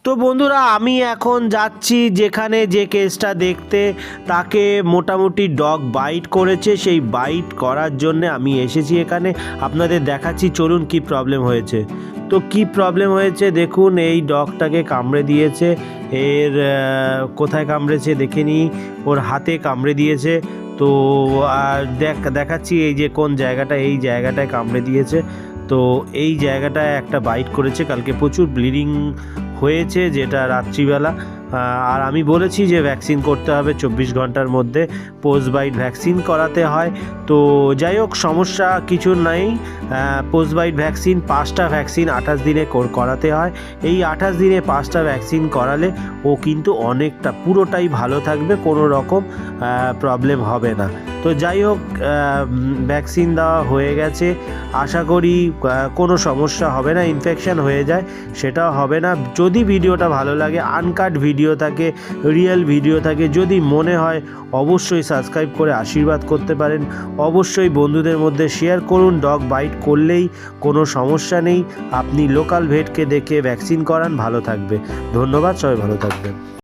তো বন্ধুরা, আমি এখন যাচ্ছি যেখানে যে কেসটা দেখতে, তাকে মোটামুটি ডগ বাইট করেছে। সেই বাইট করার জন্য আমি এসেছি এখানে, আপনাদের দেখাচ্ছি। চলুন কি প্রবলেম হয়েছে। তো কি প্রবলেম হয়েছে দেখুন, এই ডগটাকে কামড়ে দিয়েছে। এর কোথায় কামড়েছে দেখে নিই, ওর হাতে কামড়ে দিয়েছে। তো আর দেখাচ্ছি এই যে কোন জায়গাটা, এই জায়গাটায় কামড়ে দিয়েছে। তো এই জায়গাটায় একটা বাইট করেছে, কালকে প্রচুর ব্লিডিং হয়েছে, যেটা রাত্রিবেলা। আর আমি বলেছি যে ভ্যাকসিন করতে হবে 24 ঘন্টার মধ্যে, পোস্ট বাইট ভ্যাকসিন করাতে হয়। তো যাই হোক, সমস্যা কিছু নাই। পোস্ট বাইট ভ্যাকসিন 5টা ভ্যাকসিন 28 দিনে করাতে হয়। এই 28 দিনে 5টা ভ্যাকসিন করালে ও কিন্তু অনেকটা পুরোটাই ভালো থাকবে, কোনো রকম প্রবলেম হবে না। তো যাই হোক, ভ্যাকসিন দেওয়া হয়ে গেছে। আশা করি কোনো সমস্যা হবে না। ইনফেকশন হয়ে যায় সেটাও হবে না। যদি ভিডিওটা ভালো লাগে, আনকাট ভিডিও থাকে, রিয়েল ভিডিও থাকে, যদি মনে হয়, অবশ্যই সাবস্ক্রাইব করে আশীর্বাদ করতে পারেন। অবশ্যই বন্ধুদের মধ্যে শেয়ার করুন। ডগ বাইট করলেই কোনো সমস্যা নেই, আপনি লোকাল ভেটকে দেখে ভ্যাকসিন করান, ভালো থাকবে। ধন্যবাদ, সবাই ভালো থাকবেন।